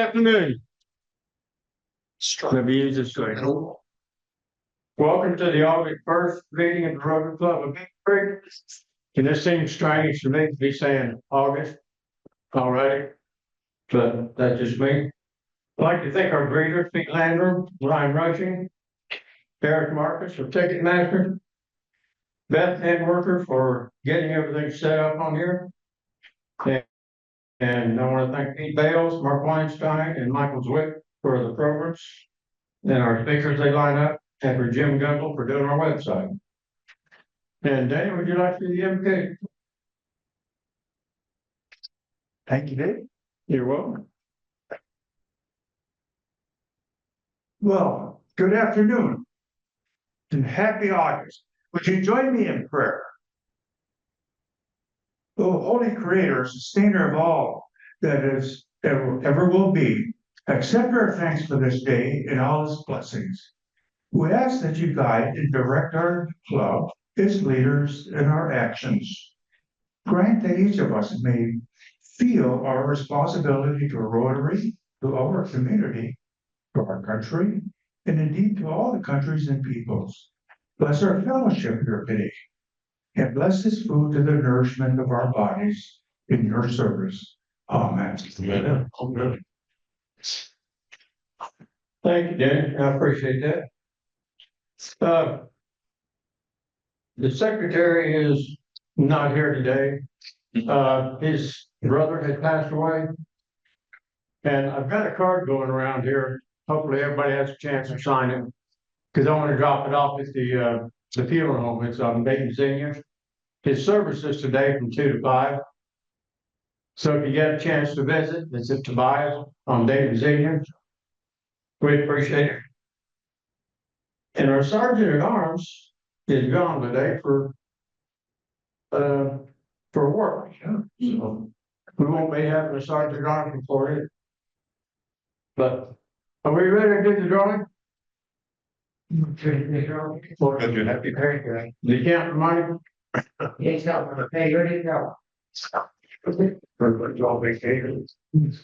afternoon. Maybe you just say, welcome to the August 1st meeting of the Rotary Club of Beavercreek. And this seems strange to me to be saying August already, but that's just me. I'd like to thank our greeters, Pete Landrum, Ryan Rushing, Eric Marcus for Ticketmaster, Beth Handworker for getting everything set up on here. And I want to thank Pete Bales, Mark Weinstein, and Michael Zwick for the programs. And our speakers they line up, and for Jim Gunkel for doing our website. And Danny, would you like to do the MK? Thank you, Dave. You're welcome. Well, good afternoon and happy August. Would you join me in prayer? O Holy Creator, sustainer of all that is ever will be, accept our thanks for this day and all its blessings. We ask that you guide and direct our club, its leaders, and our actions. Grant that each of us may feel our responsibility to Rotary, to our community, to our country, and indeed to all the countries and peoples. Bless our fellowship here today, and bless this food to the nourishment of our bodies in your service. Amen. Amen. Thank you, Dan. I appreciate that. The secretary is not here today. His brother had passed away. And I've got a card going around here. Hopefully everybody has a chance to sign it. Because I want to drop it off at the funeral home. It's on Dayton Senior. His service is today from 2 to 5. So if you get a chance to visit, it's at Tobias on Dayton Senior. We appreciate it. And our sergeant at arms is gone today for work. So we won't be having a sergeant at arms for it. But are we ready to do the drawing? Happy birthday. The account money? Yes, no, hey, you ready to go?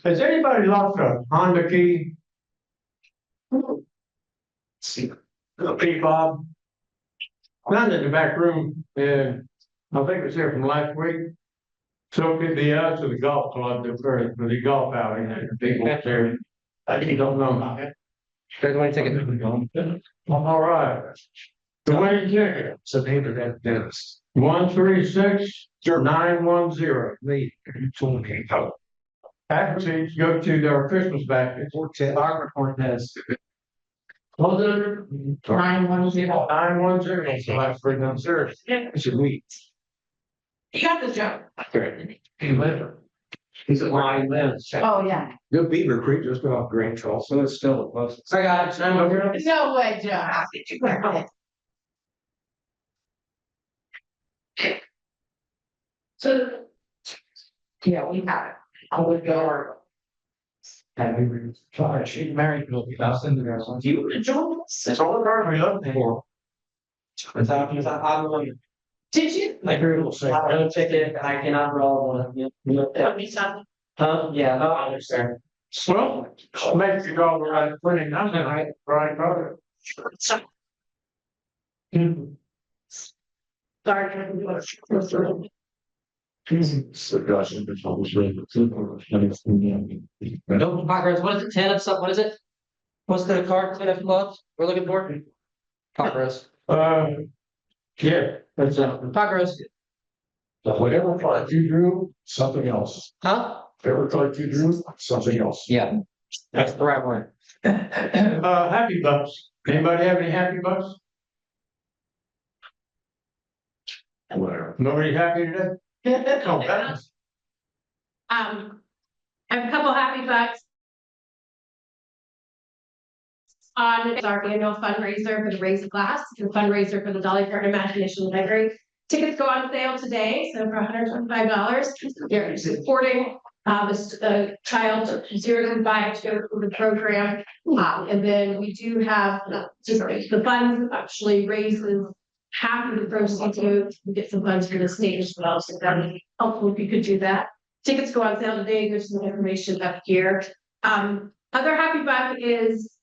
Has anybody lost a Honda key? Key fob? Found it in the back room, and I think it was here from last week. So it could be us or the golf club for the golf outing. People there. I don't know. There's one ticket. All right. The way you check it. So name of that Dennis. 136910. Me. You told me. Actually, go to their Christmas basket. Our report has. 910. 910. So that's 310. It's a week. You got the joke. He's at Line Lens. Oh, yeah. Good Beavercreek just off Grand Charles, so it's still a bus. I got it. No way, Joe. How did you grab it? So, yeah, we have it. I would go. And we were sorry, she's married to me. I'll send her some. Do you enjoy this? It's all the car we love for. Did you? Like we will say, I don't take it, I cannot roll on it. Tell me something. Yeah, no, I understand. Well, make you go right winning, nothing, right, brother. Sorry. No, Congress, what is it, 10 of something, what is it? What's the card, 10 of clubs we're looking for? Congress. Yeah, that's Congress, Whatever card you drew, something else. huh? Whatever card you drew, something else. Yeah, that's the right one. happy bucks. Anybody have any happy bucks? Whatever. Nobody happy today? Oh, that's. I have a couple happy bucks. On our annual fundraiser for the Raise a Glass, the fundraiser for the Dolly Parton Imagination Library. Tickets go on sale today, so for $125. They're supporting this child 0 to 5 to go through the program. And then we do have the funds actually raises half of the proceeds to get some funds for the state as well. So that would be helpful if you could do that. Tickets go on sale today. There's some information up here. Other happy bug is,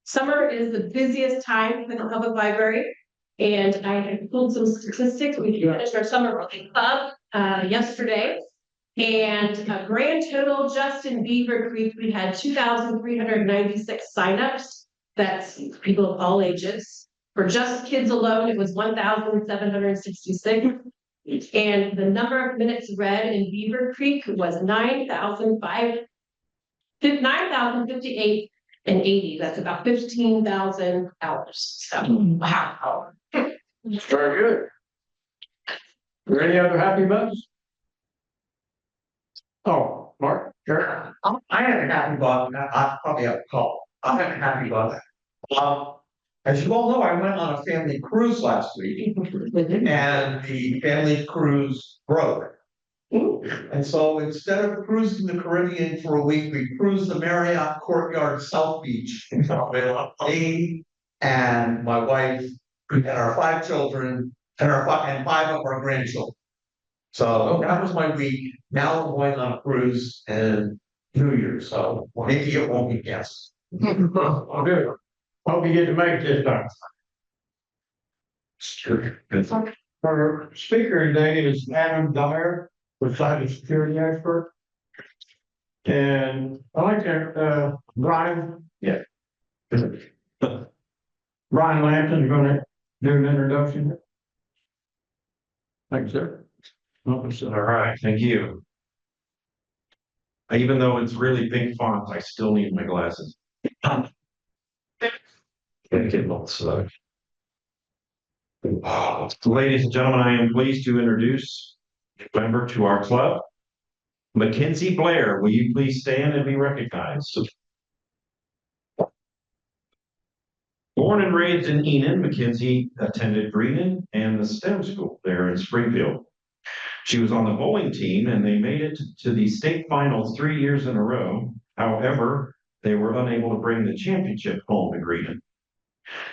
summer is the busiest time for the public library. And I had pulled some statistics. We finished our summer reading club, yesterday. And a grand total just in Beavercreek, we had 2,396 signups. That's people of all ages. For just kids alone, it was 1,766. And the number of minutes read in Beavercreek was 9,058 and 80. That's about 15,000 hours. So, wow. Very good. Are there any other happy bugs? Oh, Mark, sure. I had a happy bug, I probably have a call. I had a happy bug. As you all know, I went on a family cruise last week and the family cruise broke. And so instead of cruising the Caribbean for a week, we cruised the Marriott Courtyard South Beach. Me and my wife and our 5 children and and 5 of our grandchildren. So that was my week. Now I'm going on a cruise and New Year's, so maybe it won't be canceled. Okay. Hope you get to make it this time. Our speaker today is Adam Dyer, the cybersecurity expert. And I like to, Brian. Yeah. Brian Lampton's gonna do an introduction. Thanks, sir. All right, thank you. Even though it's really big font, I still need my glasses. Gotta get both so. Ladies and gentlemen, I am pleased to introduce a member to our club. Mackenzie Blair, will you please stand and be recognized? Born and raised in Enid, Mackenzie attended Greenon and the STEM school there in Springfield. She was on the bowling team and they made it to the state finals 3 years in a row. However, they were unable to bring the championship home to Greenon.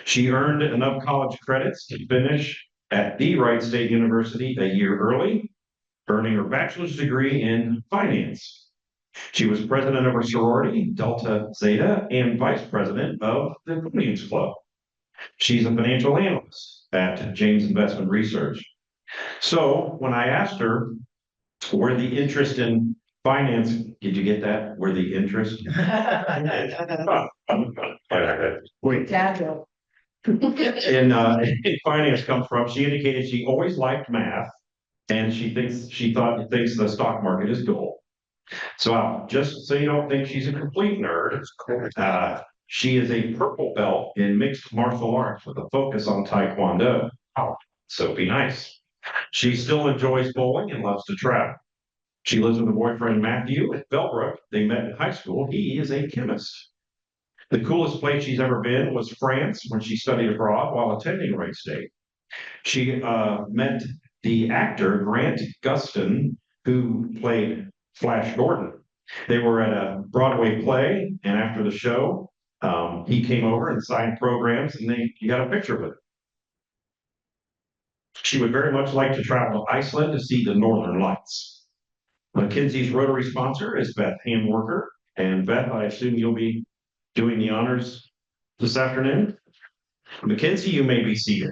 She earned enough college credits to finish at the Wright State University a year early, earning her bachelor's degree in finance. She was president of her sorority, Delta Zeta, and vice president of the Queens Club. She's a financial analyst at James Investment Research. So when I asked her where the interest in finance, did you get that? Where the interest? In finance comes from, she indicated she always liked math and she thinks the stock market is gold. So just so you don't think she's a complete nerd, she is a purple belt in mixed martial arts with a focus on Taekwondo. So be nice. She still enjoys bowling and loves to travel. She lives with her boyfriend Matthew at Bellbrook. They met in high school. He is a chemist. The coolest place she's ever been was France when she studied abroad while attending Wright State. She met the actor Grant Gustin, who played Flash Gordon. They were at a Broadway play, and after the show, he came over and signed programs, and you got a picture with him. She would very much like to travel to Iceland to see the Northern Lights. Mackenzie's Rotary sponsor is Beth Handworker, and Beth, I assume you'll be doing the honors this afternoon. Mackenzie, you may be seated.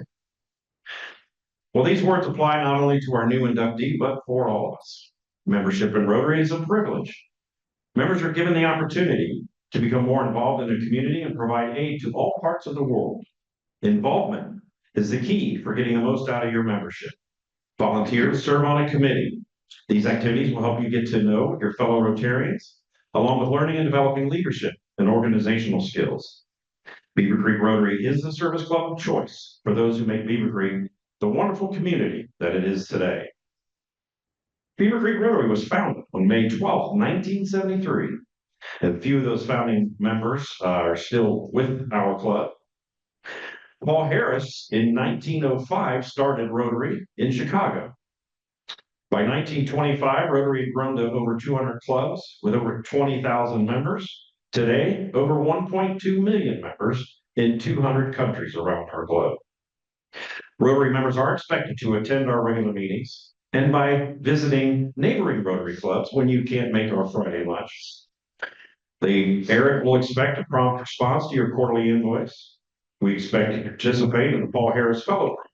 Well, these words apply not only to our new inductee, but for all of us. Membership in Rotary is a privilege. Members are given the opportunity to become more involved in the community and provide aid to all parts of the world. Involvement is the key for getting the most out of your membership. Volunteers serve on a committee. These activities will help you get to know your fellow Rotarians, along with learning and developing leadership and organizational skills. Beavercreek Rotary is the service club of choice for those who make Beavercreek the wonderful community that it is today. Beavercreek Rotary was founded on May 12, 1973. And a few of those founding members are still with our club. Paul Harris in 1905 started Rotary in Chicago. By 1925, Rotary had grown to over 200 clubs with over 20,000 members. Today, over 1.2 million members in 200 countries around our globe. Rotary members are expected to attend our regular meetings and by visiting neighboring Rotary clubs when you can't make our Friday lunch. Eric will expect a prompt response to your quarterly invoice. We expect you to participate in the Paul Harris Fellow Program.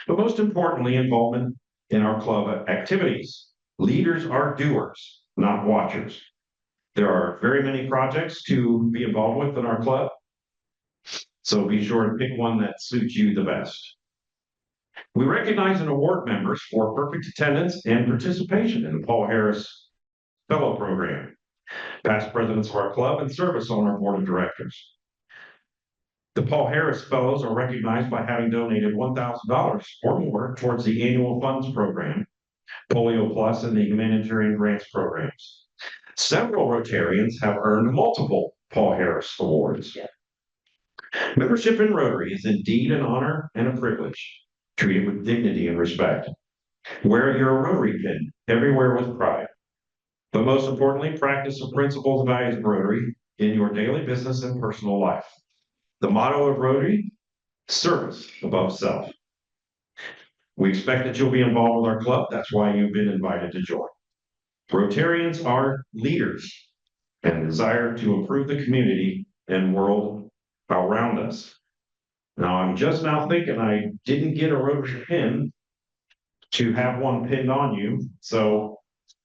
But most importantly, involvement in our club activities. Leaders are doers, not watchers. There are very many projects to be involved with in our club. So be sure to pick one that suits you the best. We recognize and award members for perfect attendance and participation in the Paul Harris Fellow Program, past presidents of our club and service on our board of directors. The Paul Harris Fellows are recognized by having donated $1,000 or more towards the annual funds program, Polio Plus, and the humanitarian grants programs. Several Rotarians have earned multiple Paul Harris Awards. Membership in Rotary is indeed an honor and a privilege. Treat it with dignity and respect. Wear your Rotary pin everywhere with pride. But most importantly, practice the principles and values of Rotary in your daily business and personal life. The motto of Rotary, service above self. We expect that you'll be involved with our club. That's why you've been invited to join. Rotarians are leaders and desire to improve the community and world around us. Now, I'm just now thinking I didn't get a Rotary pin to have one pinned on you, so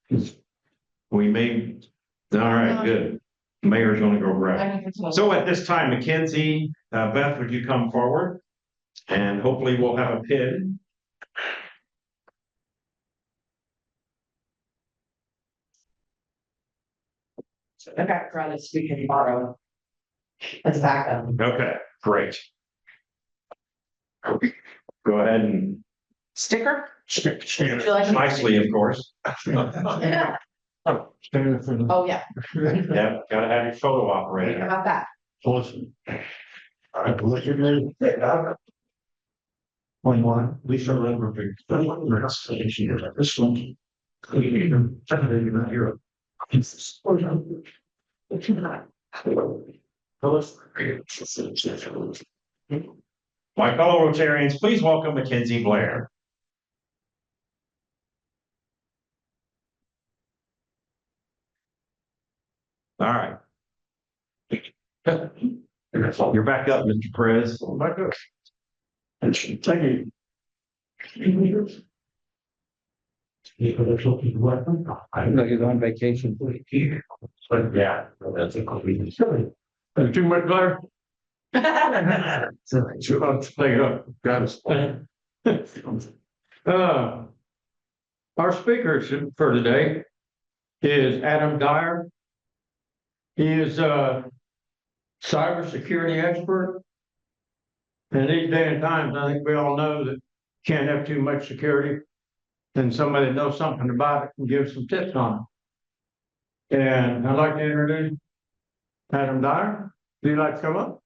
we may, all right, good. Mayor's gonna go grab it. So at this time, Mackenzie, Beth, would you come forward? And hopefully we'll have a pin. The background is we can borrow as backup. Okay, great. Go ahead and Sticker? stand Would you like- nicely, of course. Yeah. Oh, yeah. Yeah, gotta have your photo How operator. about that? Listen. All right, what's your name? 21, Lisa Lemberg. This one. My fellow Rotarians, please welcome Mackenzie Blair. All right. You're back up, Mr. Perez. Back up. Thank you. I know you're on vacation. Yeah. That's a cool. Too much glare? Too much, take it up, got it. Our speaker for today is Adam Dyer. He is a cybersecurity expert. And these days and times, I think we all know that you can't have too much security. And somebody that knows something about it can give some tips on it. And I'd like to introduce Adam Dyer. Would you like to come up?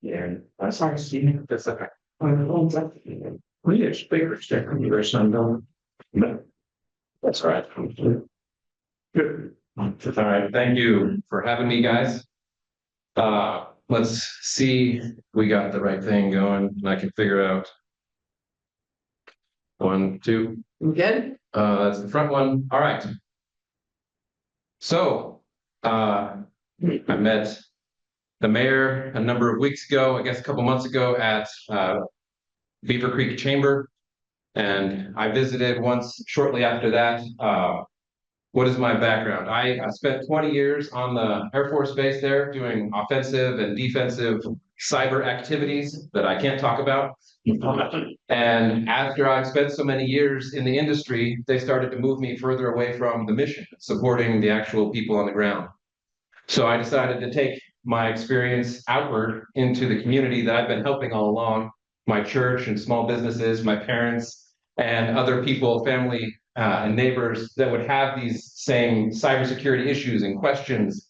Yeah, I'm sorry, Steve. That's okay. We need a speaker sticker, your son, don't we? That's all right. Good. All right, thank you for having me, guys. Let's see, we got the right thing going, and I can figure out. 1, 2, Good? that's the front one, all right. So, I met the mayor a number of weeks ago, I guess a couple months ago at, Beavercreek Chamber. And I visited once shortly after that. What is my background? I spent 20 years on the Air Force Base there doing offensive and defensive cyber activities that I can't talk about. And after I spent so many years in the industry, they started to move me further away from the mission, supporting the actual people on the ground. So I decided to take my experience outward into the community that I've been helping all along, my church and small businesses, my parents, and other people, family, and neighbors that would have these same cybersecurity issues and questions,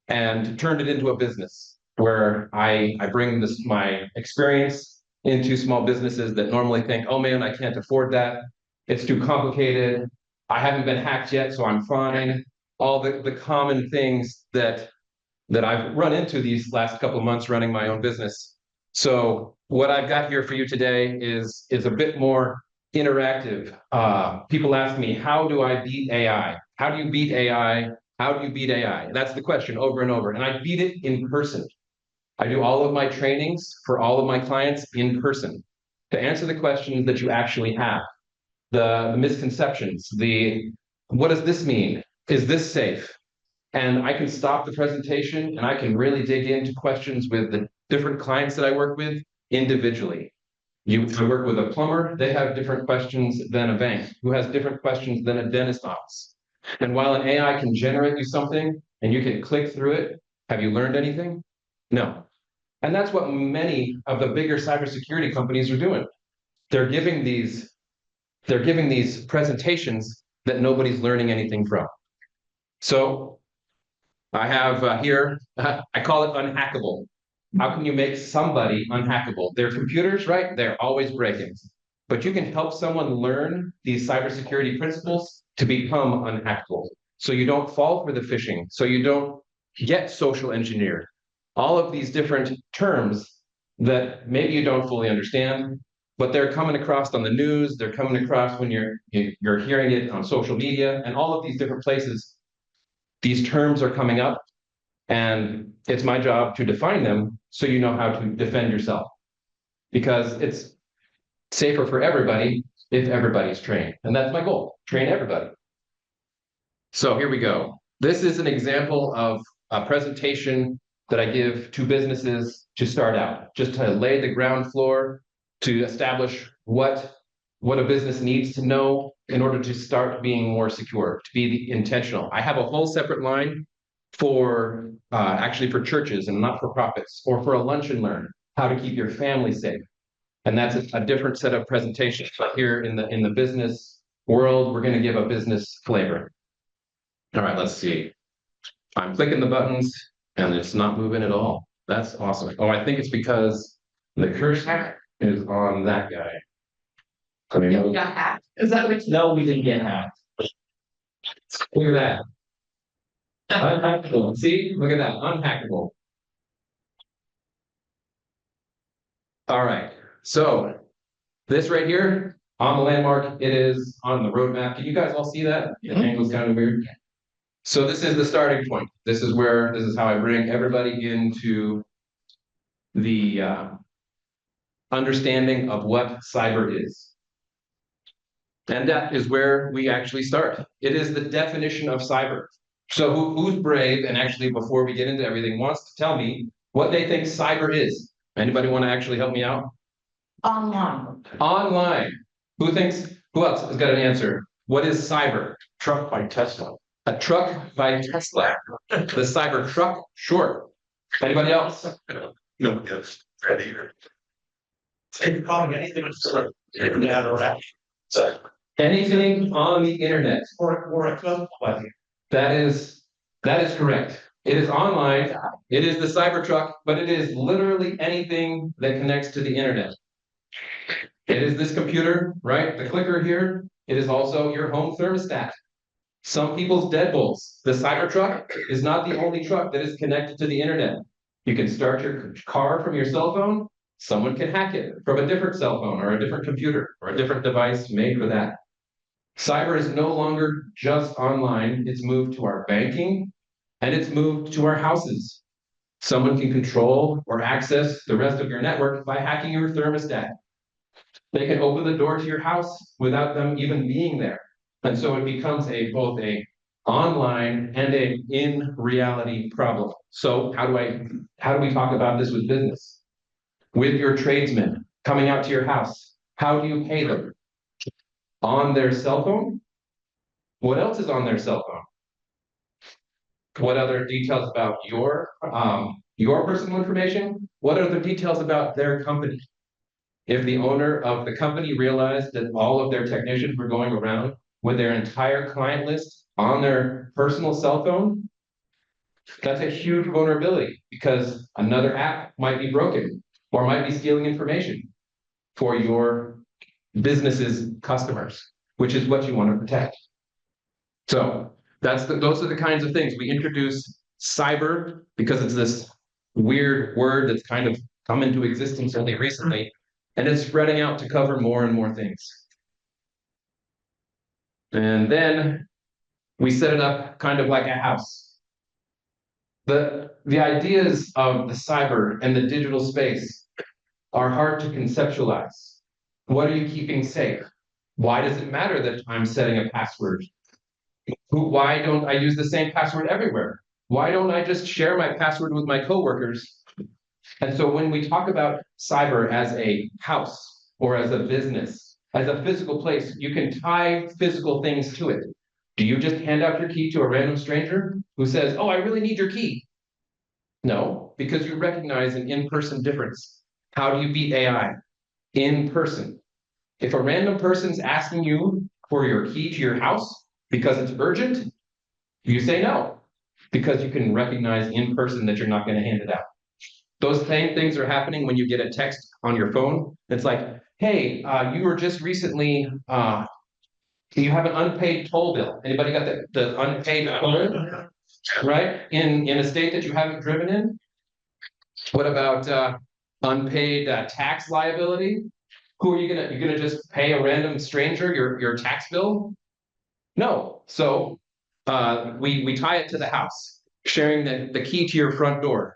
and turned it into a business where I bring my experience into small businesses that normally think, oh man, I can't afford that. It's too complicated. I haven't been hacked yet, so I'm fine. All the common things that I've run into these last couple of months running my own business. So what I've got here for you today is a bit more interactive. People ask me, how do I beat AI? How do you beat AI? How do you beat AI? That's the question over and over. And I beat it in person. I do all of my trainings for all of my clients in person to answer the questions that you actually have, the misconceptions, what does this mean? Is this safe? And I can stop the presentation and I can really dig into questions with the different clients that I work with individually. I work with a plumber, they have different questions than a bank, who has different questions than a dentist office. And while an AI can generate you something and you can click through it, have you learned anything? No. And that's what many of the bigger cybersecurity companies are doing. They're giving these presentations that nobody's learning anything from. So I have here, I call it unhackable. How can you make somebody unhackable? Their computers, right? They're always breaking. But you can help someone learn these cybersecurity principles to become unhackable. So you don't fall for the phishing. So you don't get social engineered. All of these different terms that maybe you don't fully understand, but they're coming across on the news. They're coming across when you're hearing it on social media and all of these different places. These terms are coming up, and it's my job to define them so you know how to defend yourself. Because it's safer for everybody if everybody's trained. And that's my goal, train everybody. So here we go. This is an example of a presentation that I give to businesses to start out, just to lay the ground floor, to establish what a business needs to know in order to start being more secure, to be intentional. I have a whole separate line for actually for churches and not-for-profits, or for a lunch and learn, how to keep your family safe. And that's a different set of presentations. But here in the business world, we're going to give a business flavor. All right, let's see. I'm clicking the buttons and it's not moving at all. That's awesome. Oh, I think it's because the cursor is on that guy. I mean, You got hacked. Is that what you? no, we didn't get hacked. Look at that. Unhackable. See, look at that. Unhackable. All right. So this right here on the landmark, it is on the roadmap. Can you guys all see that? The angle's kind of weird. So this is the starting point. This is how I bring everybody into the understanding of what cyber is. And that is where we actually start. It is the definition of cyber. So who's brave, and actually before we get into everything, wants to tell me what they think cyber is? Anybody want to actually help me out? Online. Online. Who else has got an answer? What is cyber? Truck by Tesla. A truck by Tesla. The cyber truck? Sure. Anybody else? No, yes, ready. It's calling anything on the internet or app. So, Anything on the internet. or a club, like, That is correct. It is online. It is the Cybertruck, but it is literally anything that connects to the internet. It is this computer, right? The clicker here. It is also your home thermostat. Some people's deadbolts. The Cybertruck is not the only truck that is connected to the internet. You can start your car from your cell phone. Someone can hack it from a different cell phone or a different computer or a different device made for that. Cyber is no longer just online. It's moved to our banking and it's moved to our houses. Someone can control or access the rest of your network by hacking your thermostat. They can open the door to your house without them even being there. And so it becomes both a online and a in reality problem. So how do we talk about this with business? With your tradesmen coming out to your house, how do you pay them? On their cell phone? What else is on their cell phone? What other details about your personal information? What are the details about their company? If the owner of the company realized that all of their technicians were going around with their entire client list on their personal cell phone, that's a huge vulnerability because another app might be broken or might be stealing information for your business's customers, which is what you want to protect. So those are the kinds of things. We introduce cyber because it's this weird word that's kind of come into existence only recently, and it's spreading out to cover more and more things. And then we set it up kind of like a house. The ideas of the cyber and the digital space are hard to conceptualize. What are you keeping safe? Why does it matter that I'm setting a password? Why don't I use the same password everywhere? Why don't I just share my password with my coworkers? And so when we talk about cyber as a house or as a business, as a physical place, you can tie physical things to it. Do you just hand out your key to a random stranger who says, "Oh, I really need your key"? No, because you recognize an in-person difference. How do you beat AI? In person. If a random person's asking you for your key to your house because it's urgent, you say no, because you can recognize in person that you're not going to hand it out. Those same things are happening when you get a text on your phone. It's like, "Hey, you were just recently, you have an unpaid toll bill." Anybody got the unpaid toll bill? Right? In a state that you haven't driven in? What about unpaid tax liability? Who are you're gonna just pay a random stranger your tax bill? No. So we tie it to the house, sharing the key to your front door.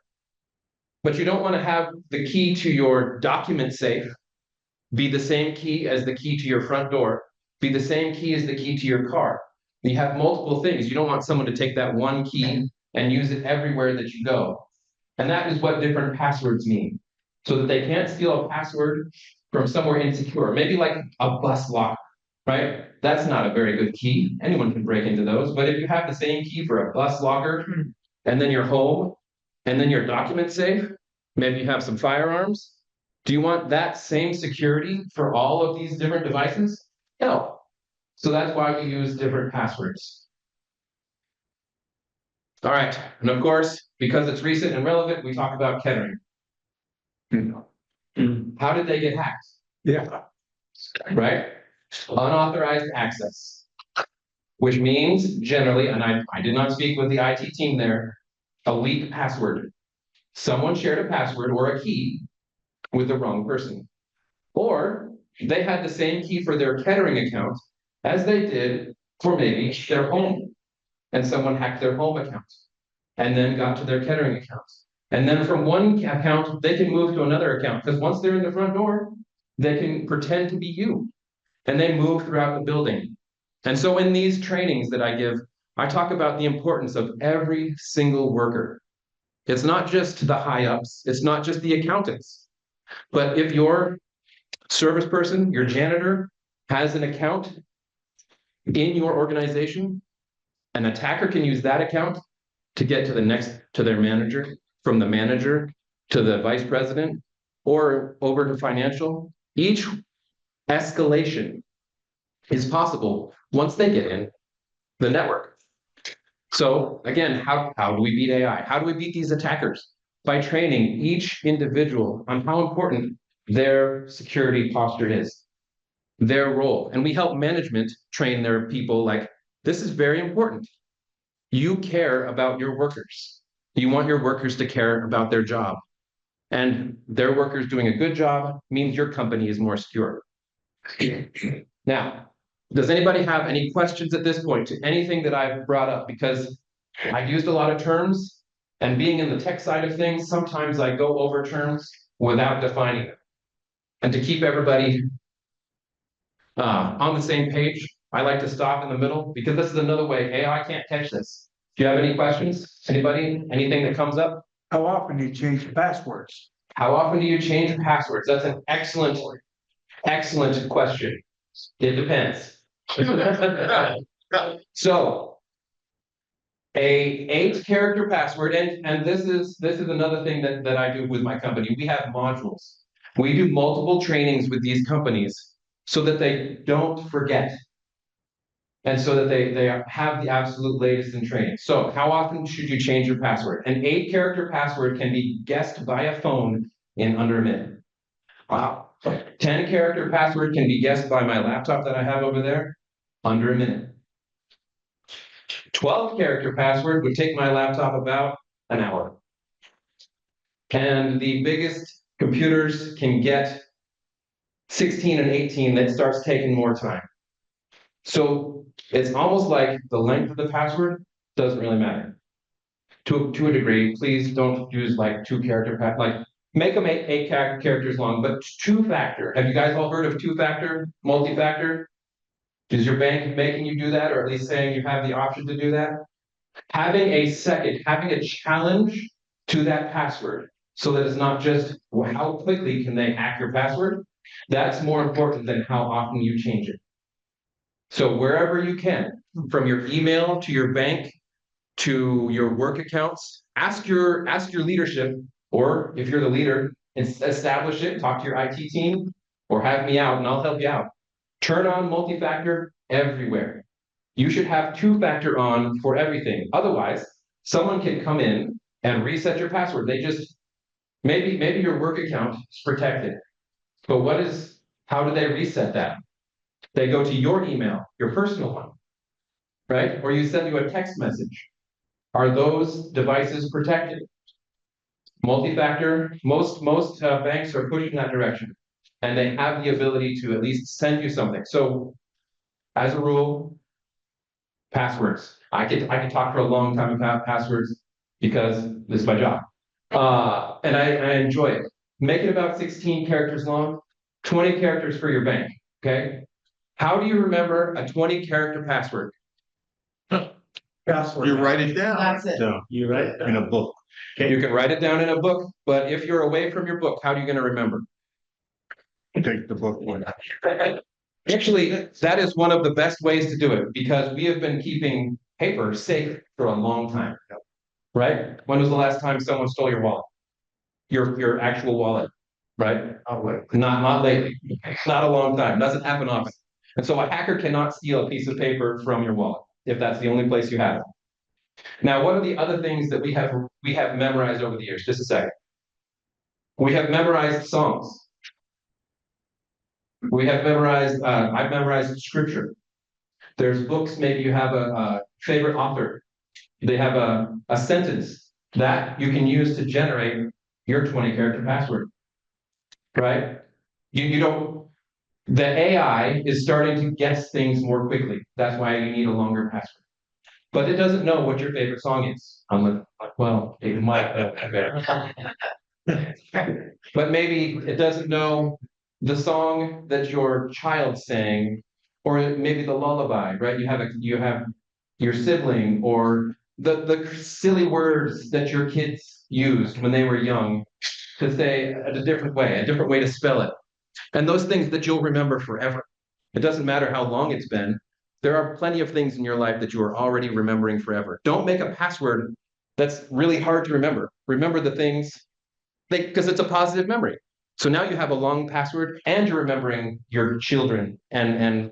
But you don't want to have the key to your document safe be the same key as the key to your front door, be the same key as the key to your car. You have multiple things. You don't want someone to take that one key and use it everywhere that you go. And that is what different passwords mean. So that they can't steal a password from somewhere insecure, maybe like a bus lock, right? That's not a very good key. Anyone can break into those. But if you have the same key for a bus locker, and then your home, and then your document safe, maybe you have some firearms. Do you want that same security for all of these different devices? No. So that's why we use different passwords. All right, and of course, because it's recent and relevant, we talk about Kettering. How did they get hacked? Yeah. Right? Unauthorized access, which means generally, and I did not speak with the IT team there, a weak password. Someone shared a password or a key with the wrong person. Or they had the same key for their Kettering account as they did for maybe their home. And someone hacked their home account and then got to their Kettering account. And then from one account, they can move to another account because once they're in the front door, they can pretend to be you. And they move throughout the building. And so in these trainings that I give, I talk about the importance of every single worker. It's not just the high ups, it's not just the accountants. But if your service person, your janitor, has an account in your organization, an attacker can use that account to get to their manager, from the manager to the vice president, or over to financial. Each escalation is possible once they get in the network. So again, how do we beat AI? How do we beat these attackers? By training each individual on how important their security posture is, their role. And we help management train their people like, this is very important. You care about your workers. You want your workers to care about their job. And their workers doing a good job means your company is more secure. Now, does anybody have any questions at this point to anything that I've brought up? Because I've used a lot of terms, and being in the tech side of things, sometimes I go over terms without defining them. And to keep everybody on the same page, I like to stop in the middle because this is another way AI can't catch this. Do you have any questions? Anybody? Anything that comes up? How often do you change the passwords? How often do you change passwords? That's an excellent question. It depends. So, a 8-character password, and this is another thing that I do with my company. We have modules. We do multiple trainings with these companies so that they don't forget. And so that they have the absolute latest in training. So how often should you change your password? An 8-character password can be guessed by a phone in under a minute. Wow. 10-character password can be guessed by my laptop that I have over there under a minute. 12-character password would take my laptop about an hour. And the biggest computers can get 16 and 18, that starts taking more time. So it's almost like the length of the password doesn't really matter. To a degree, please don't use like 2-character, like make them eight characters long, but 2-factor. Have you guys all heard of 2-factor, multi-factor? Is your bank making you do that, or at least saying you have the option to do that? Having a challenge to that password, so that it's not just how quickly can they hack your password. That's more important than how often you change it. So wherever you can, from your email to your bank to your work accounts, ask your leadership, or if you're the leader, establish it, talk to your IT team, or have me out and I'll help you out. Turn on multi-factor everywhere. You should have 2-factor on for everything. Otherwise, someone can come in and reset your password. They just, maybe your work account is protected. But how do they reset that? They go to your email, your personal one, right? Or you send you a text message. Are those devices protected? Multi-factor, most banks are pushing that direction, and they have the ability to at least send you something. So as a rule, passwords. I could talk for a long time about passwords because this is my job. And I enjoy it. Make it about 16 characters long, 20 characters for your bank, okay? How do you remember a 20-character password? Password. You write it down. That's it. No, you write it in a book. You can write it down in a book, but if you're away from your book, how are you going to remember? Take the book one. Actually, that is one of the best ways to do it, because we have been keeping paper safe for a long time, right? When was the last time someone stole your wallet? Your actual wallet, right? Not lately, not a long time, doesn't happen often. And so a hacker cannot steal a piece of paper from your wallet if that's the only place you have it. Now, what are the other things that we have memorized over the years? Just a second. We have memorized songs. I've memorized scripture. There's books, maybe you have a favorite author. They have a sentence that you can use to generate your 20-character password, right? You don't, the AI is starting to guess things more quickly. That's why you need a longer password. But it doesn't know what your favorite song is. Well, it might. But maybe it doesn't know the song that your child sang, or maybe the lullaby, right? You have your sibling, or the silly words that your kids used when they were young to say a different way to spell it. And those things that you'll remember forever. It doesn't matter how long it's been. There are plenty of things in your life that you are already remembering forever. Don't make a password that's really hard to remember. Remember the things, because it's a positive memory. So now you have a long password and you're remembering your children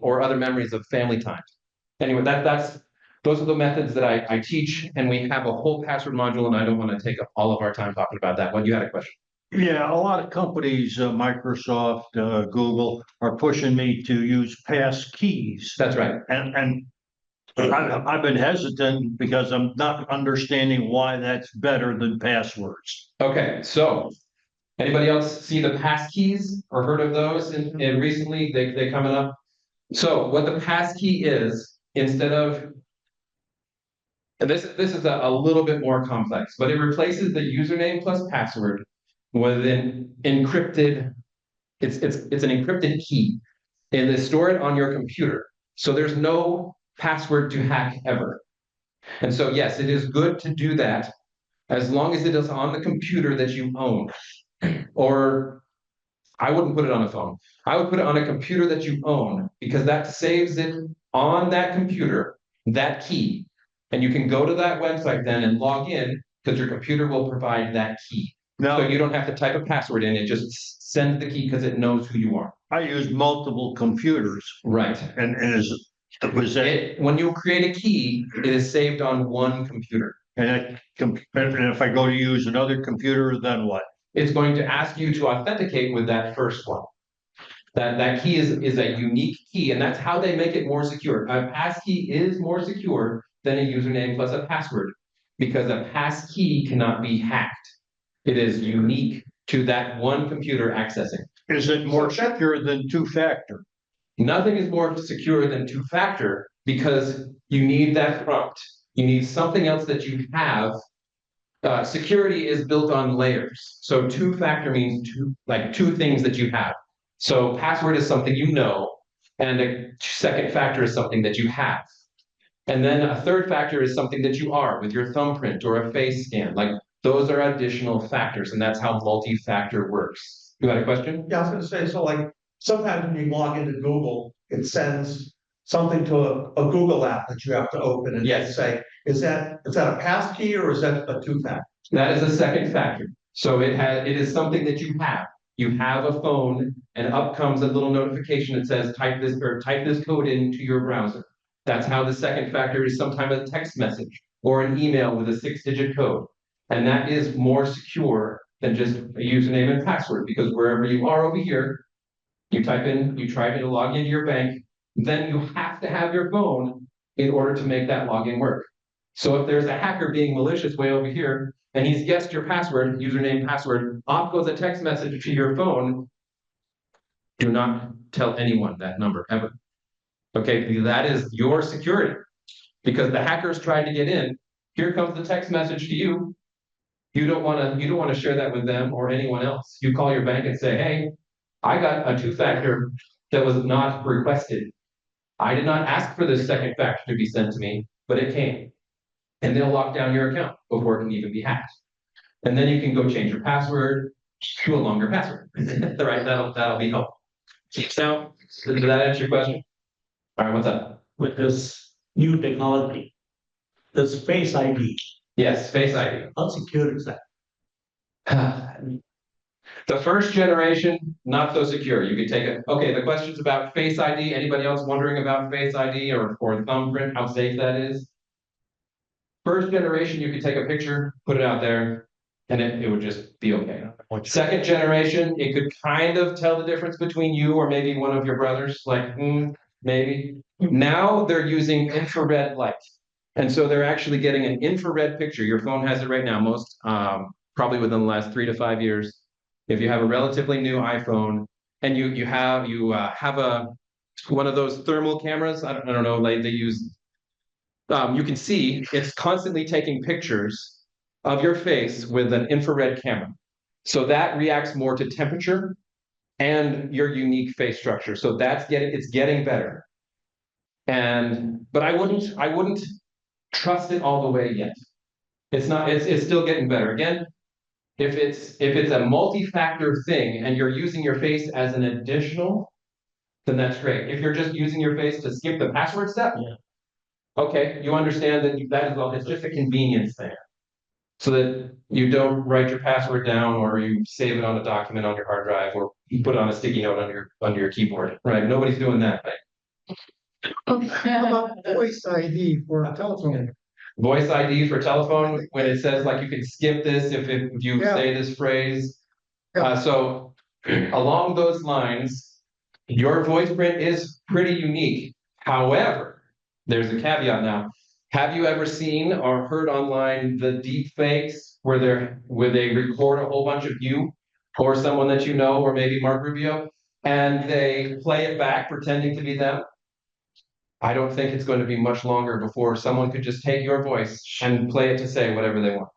or other memories of family times. Anyway, those are the methods that I teach, and we have a whole password module, and I don't want to take up all of our time talking about that. Well, you had a question. Yeah, a lot of companies, Microsoft, Google, are pushing me to use pass keys. That's right. And I've been hesitant because I'm not understanding why that's better than passwords. Okay, so anybody else see the passkeys or heard of those in recently? They coming up. So what the passkey is, instead of, and this is a little bit more complex, but it replaces the username plus password with an encrypted. It's an encrypted key, and they store it on your computer. So there's no password to hack ever. And so yes, it is good to do that as long as it is on the computer that you own. Or I wouldn't put it on a phone. I would put it on a computer that you own, because that saves it on that computer, that key. And you can go to that website then and log in, because your computer will provide that key. Now, So you don't have to type a password in, it just sends the key because it knows who you are. I use multiple computers, Right. and was that, When you create a key, it is saved on one computer. and if I go to use another computer, then what? It's going to ask you to authenticate with that first one. That key is a unique key, and that's how they make it more secure. A passkey is more secure than a username plus a password, because a passkey cannot be hacked. It is unique to that one computer accessing. Is it more secure than two-factor? Nothing is more secure than two-factor because you need that prompt. You need something else that you have. Security is built on layers. So two-factor means two things that you have. So password is something you know, and a second factor is something that you have. And then a third factor is something that you are with your thumbprint or a face scan. Like those are additional factors, and that's how multi-factor works. You got a question? Yeah, I was gonna say, so like, sometimes when you log into Google, it sends something to a Google app that you have to open and Yes. say, is that a passkey or is that a two-factor? That is a second factor. So it is something that you have. You have a phone, and up comes a little notification that says type this code into your browser. That's how the second factor is sometimes a text message or an email with a 6-digit code. And that is more secure than just a username and password, because wherever you are over here, you try to log into your bank, then you have to have your phone in order to make that login work. So if there's a hacker being malicious way over here, and he's guessed your password, username, password, off goes a text message to your phone, do not tell anyone that number ever. Okay, that is your security. Because the hackers tried to get in, here comes the text message to you. You don't want to share that with them or anyone else. You call your bank and say, hey, I got a two-factor that was not requested. I did not ask for this second factor to be sent to me, but it came. And they'll lock down your account before it can even be hacked. And then you can go change your password to a longer password. Right, that'll be helpful. Now, did that answer your question? All right, what's up? With this new technology, this Face ID, Yes, Face ID. how secure is that? The first generation, not so secure. You could take it. Okay, the question's about Face ID. Anybody else wondering about Face ID or thumbprint, how safe that is? First generation, you could take a picture, put it out there, and it would just be okay. Second generation, it could kind of tell the difference between you or maybe one of your brothers, like, maybe. Now they're using infrared light. And so they're actually getting an infrared picture. Your phone has it right now, most, probably within the last 3 to 5 years. If you have a relatively new iPhone and you have one of those thermal cameras, I don't know, they use, you can see it's constantly taking pictures of your face with an infrared camera. So that reacts more to temperature and your unique face structure. So it's getting better. But I wouldn't trust it all the way yet. It's still getting better. Again, if it's a multi-factor thing and you're using your face as an additional, then that's great. If you're just using your face to skip the password step, okay, you understand that as well. It's just a convenience thing. So that you don't write your password down or you save it on a document on your hard drive or you put it on a sticky note under your keyboard, right? Nobody's doing that thing. How about voice ID for a telephone? Voice ID for telephone, when it says like you can skip this if you say this phrase. So along those lines, your voice print is pretty unique. However, there's a caveat now. Have you ever seen or heard online the deep fakes where they record a whole bunch of you or someone that you know, or maybe Mark Rubio, and they play it back pretending to be them? I don't think it's going to be much longer before someone could just take your voice and play it to say whatever they want.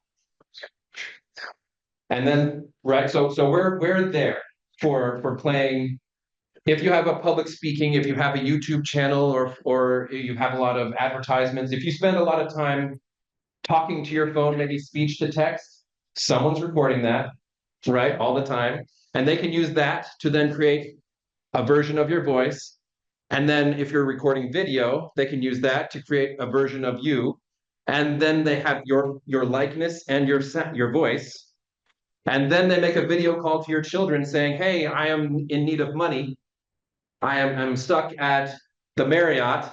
And then, right, so we're there for playing. If you have a public speaking, if you have a YouTube channel or you have a lot of advertisements, if you spend a lot of time talking to your phone, maybe speech to text, someone's recording that, right, all the time. And they can use that to then create a version of your voice. And then if you're recording video, they can use that to create a version of you. And then they have your likeness and your voice. And then they make a video call to your children saying, hey, I am in need of money. I'm stuck at the Marriott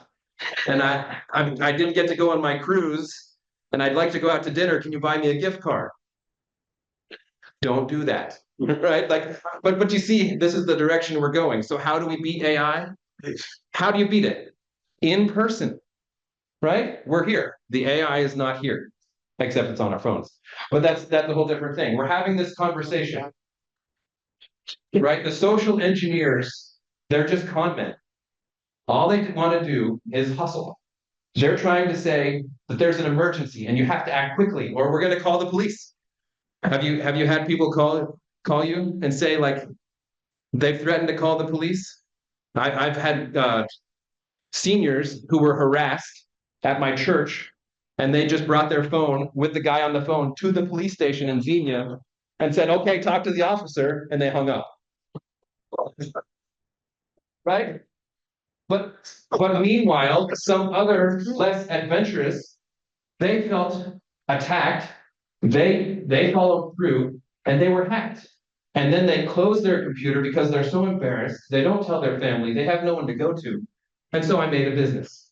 and I didn't get to go on my cruise and I'd like to go out to dinner. Can you buy me a gift card? Don't do that, right? Like, but you see, this is the direction we're going. So how do we beat AI? How do you beat it? In person, right? We're here. The AI is not here, except it's on our phones. But that's a whole different thing. We're having this conversation. right? The social engineers, they're just con men. All they want to do is hustle. They're trying to say that there's an emergency and you have to act quickly, or we're going to call the police. Have you had people call you and say like they've threatened to call the police? I've had seniors who were harassed at my church, and they just brought their phone with the guy on the phone to the police station in Xenia and said, "Okay, talk to the officer," and they hung up. Right? But meanwhile, some other less adventurous, they felt attacked, they followed through, and they were hacked. And then they close their computer because they're so embarrassed, they don't tell their family, they have no one to go to. And so I made a business.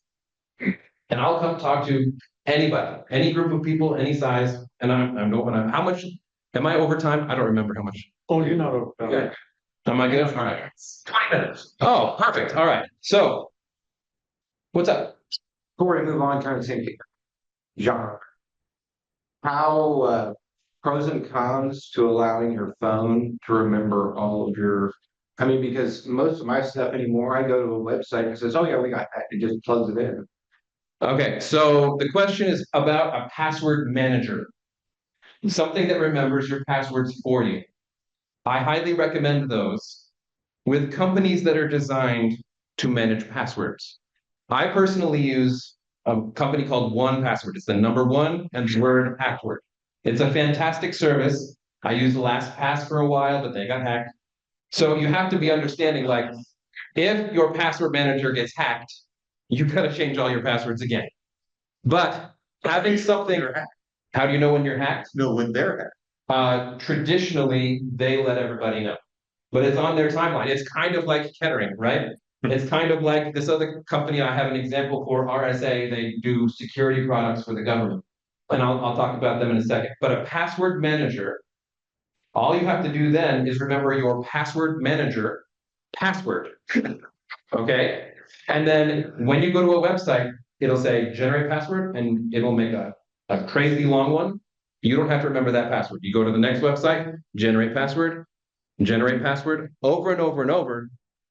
And I'll come talk to anybody, any group of people, any size, and I'm going, how much, am I over time? I don't remember how much. Oh, you're not. Okay. Am I good? All right. 20 minutes. Oh, perfect. All right. So, what's up? Before we move on, kind of same genre. How pros and cons to allowing your phone to remember all of your, I mean, because most of my stuff anymore, I go to a website and it says, oh yeah, we got that. It just plugs it in. Okay, so the question is about a password manager, something that remembers your passwords for you. I highly recommend those with companies that are designed to manage passwords. I personally use a company called 1Password. It's the number one and the word password. It's a fantastic service. I used LastPass for a while, but they got hacked. So you have to be understanding, like, if your password manager gets hacked, you gotta change all your passwords again. But having something, how do you know when you're hacked? No, when they're hacked. Traditionally, they let everybody know, but it's on their timeline. It's kind of like Kettering, right? It's kind of like this other company I have an example for, RSA. They do security products for the government, and I'll talk about them in a second. But a password manager, all you have to do then is remember your password manager password. Okay, and then when you go to a website, it'll say generate password, and it'll make a crazy long one. You don't have to remember that password. You go to the next website, generate password, over and over and over.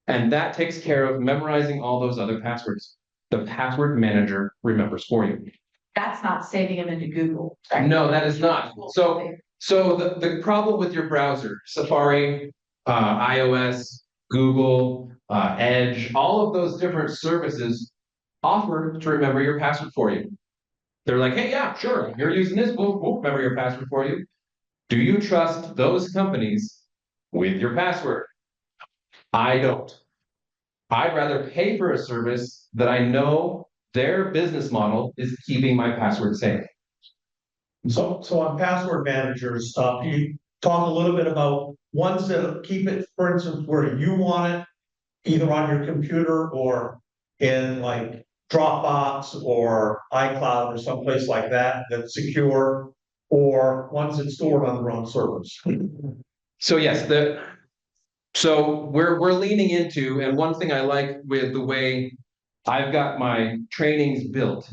And that takes care of memorizing all those other passwords. The password manager remembers for you. That's not saving them into Google. Right? No, that is not. So the problem with your browser, Safari, iOS, Google, Edge, all of those different services offer to remember your password for you. They're like, hey, yeah, sure, you're using this, we'll remember your password for you. Do you trust those companies with your password? I don't. I'd rather pay for a service that I know their business model is keeping my password safe. So on password managers stuff, you talk a little bit about ones that keep it, for instance, where you want it, either on your computer or in like Dropbox or iCloud or someplace like that, that's secure, or ones that stored on their own servers. So yes, so we're leaning into, and one thing I like with the way I've got my trainings built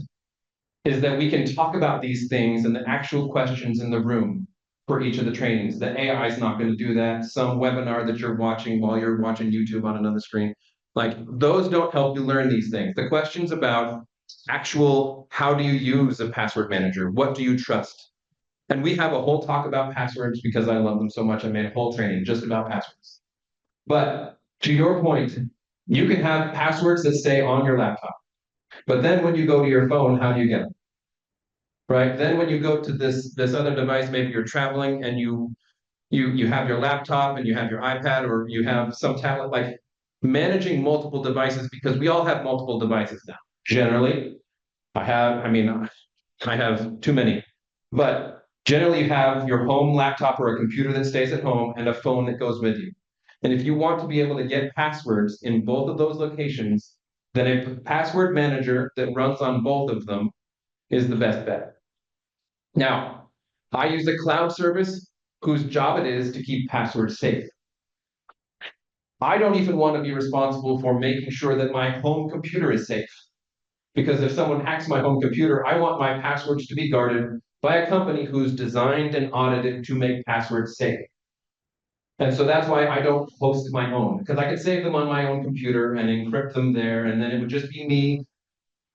is that we can talk about these things and the actual questions in the room for each of the trainings. The AI is not going to do that. Some webinar that you're watching while you're watching YouTube on another screen, like those don't help you learn these things. The questions about actual, how do you use a password manager? What do you trust? And we have a whole talk about passwords because I love them so much. I made a whole training just about passwords. But to your point, you can have passwords that stay on your laptop. But then when you go to your phone, how do you get them? Right? Then when you go to this other device, maybe you're traveling and you have your laptop and you have your iPad or you have some tablet, like managing multiple devices, because we all have multiple devices now. Generally, I have too many, but generally you have your home laptop or a computer that stays at home and a phone that goes with you. And if you want to be able to get passwords in both of those locations, then a password manager that runs on both of them is the best bet. Now, I use a cloud service whose job it is to keep passwords safe. I don't even want to be responsible for making sure that my home computer is safe. Because if someone hacks my home computer, I want my passwords to be guarded by a company who's designed and audited to make passwords safe. And so that's why I don't host my own, because I could save them on my own computer and encrypt them there, and then it would just be me.